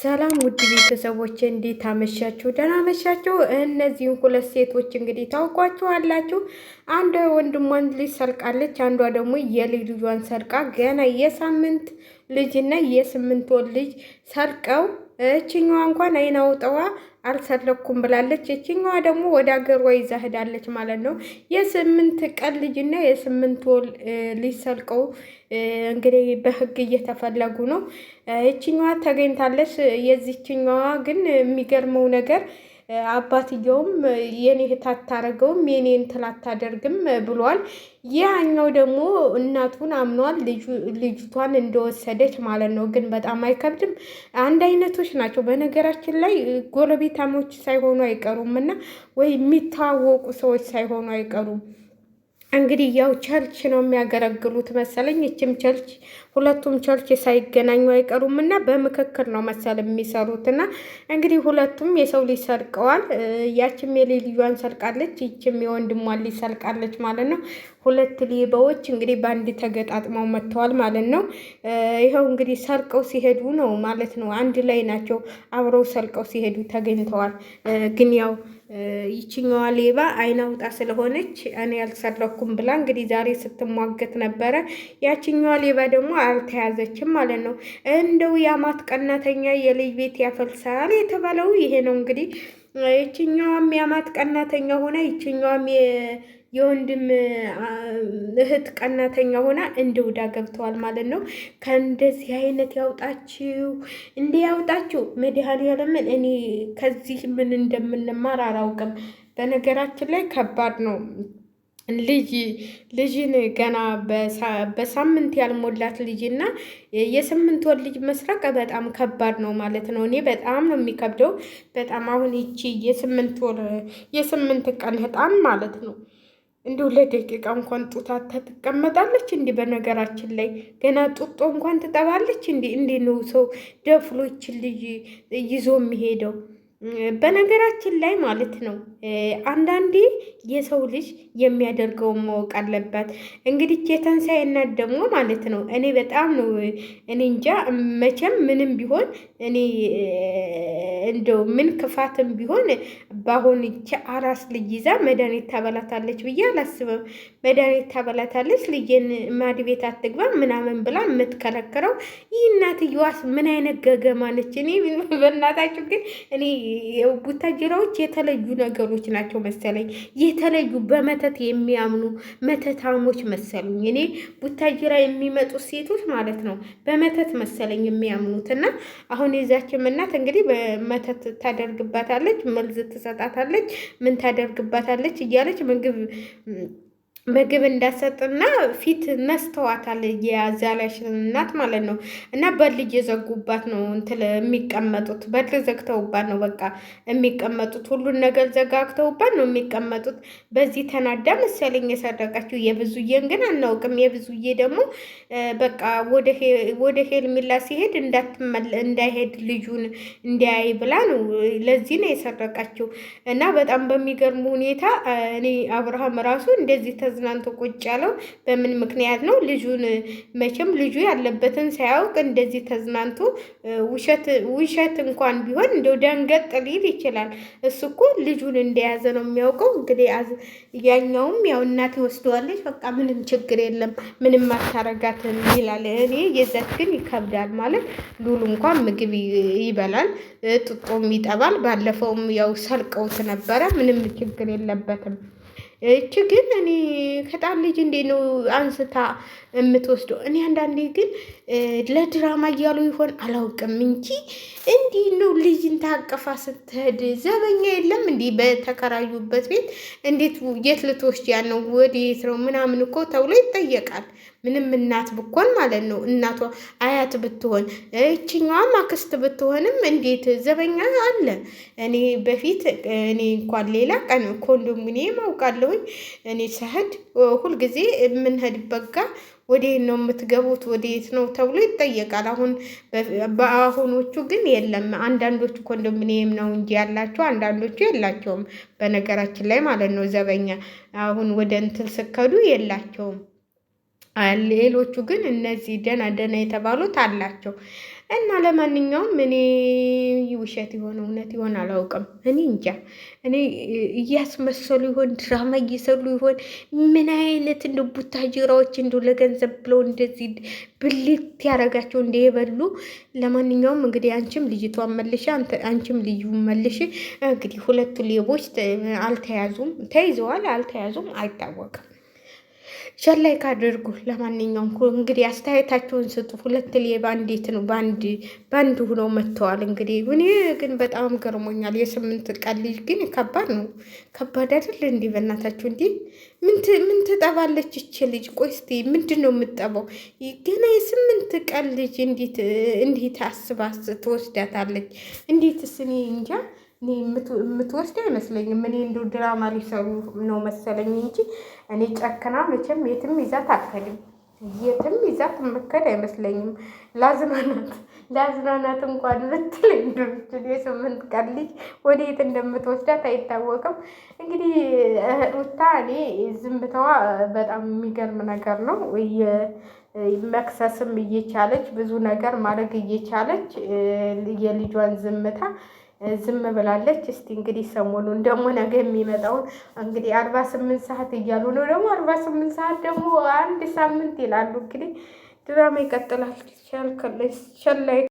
ሰላም ውድ ቤተሰቦች እንዴት አመሻችሁ? ደህና አመሻችሁ። እነዚህን ሁለት ሴቶች እንግዲህ ታውቋቸዋላችሁ። አንዷ ወንድሟን ልጅ ሰርቃለች፣ አንዷ ደግሞ የልጅ ልጇን ሰርቃ ገና የሳምንት ልጅና የስምንት ወር ልጅ ሰርቀው እችኛዋ እንኳን አይን አውጠዋ አልሰረኩም ብላለች። እችኛዋ ደግሞ ወደ ሀገሯ ይዛ ሄዳለች ማለት ነው። የስምንት ቀን ልጅና የስምንት ወር ልጅ ሰርቀው እንግዲህ በህግ እየተፈለጉ ነው። እችኛዋ ተገኝታለች። የዚችኛዋ ግን የሚገርመው ነገር አባትየውም የኔ እህት አታረገውም የኔ እንትን አታደርግም ብሏል። ያኛው ደግሞ እናቱን አምኗል ልጅቷን እንደወሰደች ማለት ነው። ግን በጣም አይከብድም። አንድ አይነቶች ናቸው። በነገራችን ላይ ጎረቤታሞች ሳይሆኑ አይቀሩም እና ወይ የሚታወቁ ሰዎች ሳይሆኑ አይቀሩም። እንግዲህ ያው ቸርች ነው የሚያገለግሉት መሰለኝ። እችም ቸርች ሁለቱም ቸርች ሳይገናኙ አይቀሩም እና በምክክር ነው መሰል የሚሰሩት። እና እንግዲህ ሁለቱም የሰው ልጅ ሰርቀዋል። ያችም የልጇን ሰርቃለች፣ ይችም የወንድሟን ልጅ ሰርቃለች ማለት ነው። ሁለት ሌባዎች እንግዲህ በአንድ ተገጣጥመው መጥተዋል ማለት ነው። ይኸው እንግዲህ ሰርቀው ሲሄዱ ነው ማለት ነው። አንድ ላይ ናቸው፣ አብረው ሰርቀው ሲሄዱ ተገኝተዋል። ግን ያው ይችኛዋ ሌባ አይን አውጣ ስለሆነች እኔ ያልሰረኩም ብላ እንግዲህ ዛሬ ስትሟገት ነበረ። ያችኛዋ ሌባ ደግሞ አልተያዘችም ማለት ነው። እንደው የአማት ቀናተኛ የልጅ ቤት ያፈልሳል የተባለው ይሄ ነው እንግዲህ። ይችኛዋም የአማት ቀናተኛ ሆና ይችኛዋም የወንድም እህት ቀናተኛ ሆና እንደ ውዳ ገብተዋል ማለት ነው። ከእንደዚህ አይነት ያውጣችሁ፣ እንደ ያውጣችሁ መድኃኒዓለምን። እኔ ከዚህ ምን እንደምንማር አላውቅም። በነገራችን ላይ ከባድ ነው። ልጅን ገና በሳምንት ያልሞላት ልጅና የስምንት ወር ልጅ መስረቅ በጣም ከባድ ነው ማለት ነው። እኔ በጣም ነው የሚከብደው በጣም። አሁን ይቺ የስምንት ቀን ህጣን ማለት ነው እንዲሁ ለደቂቃ እንኳን ጡታት ትቀመጣለች። እንዲህ በነገራችን ላይ ገና ጡጦ እንኳን ትጠባለች። እንዲህ ነው ሰው ደፍሎችን ልጅ ይዞ የሚሄደው። በነገራችን ላይ ማለት ነው አንዳንዴ የሰው ልጅ የሚያደርገውን ማወቅ አለባት። እንግዲህ የተንሳይ እናት ደግሞ ማለት ነው እኔ በጣም ነው እኔ እንጃ መቼም ምንም ቢሆን እኔ እንደው ምን ክፋትም ቢሆን በአሁን አራስ ልጅ ይዛ መድኃኒት ታበላታለች ብዬ አላስብም። መድኃኒት ታበላታለች ልጄን ማድ ቤት አትግባ ምናምን ብላ የምትከረክረው ይህ እናትየዋስ ምን አይነት ገገማ ነች? እኔ በእናታችሁ ግን እኔ ቡታጅራዎች የተለዩ ነገሮች ናቸው መሰለኝ። የተለዩ በመተት የሚያምኑ መተታሞች መሰሉኝ። እኔ ቡታጅራ የሚመጡ ሴቶች ማለት ነው በመተት መሰለኝ የሚያምኑት። እና አሁን የዛችም እናት እንግዲህ በመተት ታደርግባታለች፣ መልዝ ትሰጣታለች፣ ምን ታደርግባታለች እያለች ምግብ እንዳሰጥና ፊት ነስተዋታል የያዛላሽ እናት ማለት ነው። እና በር እየዘጉባት ነው እንትን የሚቀመጡት፣ በር ዘግተውባት ነው በቃ የሚቀመጡት። ሁሉን ነገር ዘጋግተውባት ነው የሚቀመጡት። በዚህ ተናዳ መሰለኝ የሰረቀችው። የብዙዬን ግን አናውቅም። የብዙዬ ደግሞ በቃ ወደ ሄርሜላ ሲሄድ እንዳይሄድ ልጁን እንዲያይ ብላ ነው፣ ለዚህ ነው የሰረቀችው። እና በጣም በሚገርሙ ሁኔታ እኔ አብርሃም ራሱ እንደዚህ ተዝናንቶ ቁጭ ያለው በምን ምክንያት ነው? ልጁን መቼም ልጁ ያለበትን ሳያውቅ እንደዚህ ተዝናንቶ ውሸት እንኳን ቢሆን እንደው ደንገጥ ሊል ይችላል። እሱ እኮ ልጁን እንደያዘ ነው የሚያውቀው። እንግዲህ ያኛውም ያው እናት ይወስደዋለች በቃ ምንም ችግር የለም ምንም አታረጋትም ይላል። እኔ የዛት ግን ይከብዳል ማለት ሉሉ እንኳን ምግብ ይበላል ጥጦም ይጠባል። ባለፈውም ያው ሰርቀውት ነበረ ምንም ችግር የለበትም። እቺ ግን እኔ ከጣም ልጅ እንዴት ነው አንስታ የምትወስደው? እኔ አንዳንዴ ግን ለድራማ እያሉ ይሆን አላውቅም እንጂ እንዲህ ነው ልጅን ታቀፋ ስትሄድ ዘበኛ የለም እንዲህ በተከራዩበት ቤት እንዴት የት ልትወስድ ያለው ወዴት ነው ምናምን እኮ ተብሎ ይጠየቃል። ምንም እናት ብኮን ማለት ነው እናቷ አያት ብትሆን እችኛዋም አክስት ብትሆንም እንዴት ዘበኛ አለ። እኔ በፊት እኔ እንኳን ሌላ ቀን ኮንዶሚኒየም አውቃለሁኝ። እኔ ስሄድ ሁልጊዜ የምንሄድበት ጋር ወዴት ነው የምትገቡት ወዴት ነው ተብሎ ይጠየቃል። በአሁኖቹ ግን የለም። አንዳንዶቹ ኮንዶሚኒየም ነው እንጂ ያላቸው አንዳንዶቹ የላቸውም። በነገራችን ላይ ማለት ነው ዘበኛ አሁን ወደ እንትን ስከዱ የላቸውም። ሌሎቹ ግን እነዚህ ደና የተባሉት አላቸው። እና ለማንኛውም እኔ ውሸት የሆነ እውነት ይሆን አላውቅም። እኔ እንጃ። እኔ እያስመሰሉ ይሆን ድራማ እየሰሩ ይሆን ምን አይነት እንደ ቡታጅራዎች እንደ ለገንዘብ ብለው እንደዚህ ብልት ያደረጋቸው እንደ የበሉ። ለማንኛውም እንግዲህ አንቺም ልጅቷን መልሽ፣ አንቺም ልዩ መልሽ። እንግዲህ ሁለቱ ሌቦች አልተያዙም፣ ተይዘዋል አልተያዙም አይታወቅም። ሸላይ ካደርጉ። ለማንኛውም እንግዲህ አስተያየታችሁን ስጡ። ሁለት ሌባ እንዴት ነው በአንድ ሁነው መጥተዋል? እንግዲህ እኔ ግን በጣም ገርሞኛል። የስምንት ቀን ልጅ ግን ከባድ ነው። ከባድ አይደል? እንዲህ በእናታችሁ እንዲህ ምን ትጠባለች እች ልጅ? ቆይ እስኪ ምንድን ነው የምጠባው? ገና የስምንት ቀን ልጅ እንዴት አስባ ትወስዳታለች? እንዴትስ? እኔ እንጃ። እኔ የምትወስድ አይመስለኝም። እኔ እንዲሁ ድራማ ሊሰሩ ነው መሰለኝ እንጂ እኔ ጨክና መቼም የትም ይዛት አትሄድም። የትም ይዛት የምትሄድ አይመስለኝም። ለአዝናናት እንኳን ብትል እንዶችን የስምንት ቀን ልጅ ወዴት እንደምትወስዳት አይታወቅም። እንግዲህ ሩታ እኔ ዝምታዋ በጣም የሚገርም ነገር ነው። መክሰስም እየቻለች ብዙ ነገር ማድረግ እየቻለች የልጇን ዝምታ ዝም ብላለች። እስቲ እንግዲህ ሰሞኑን ደግሞ ነገ የሚመጣውን እንግዲህ 48 ሰዓት እያሉ ነው። ደግሞ 48 ሰዓት ደግሞ አንድ ሳምንት ይላሉ። እንግዲህ ድራማ ይቀጥላል። ሸላይ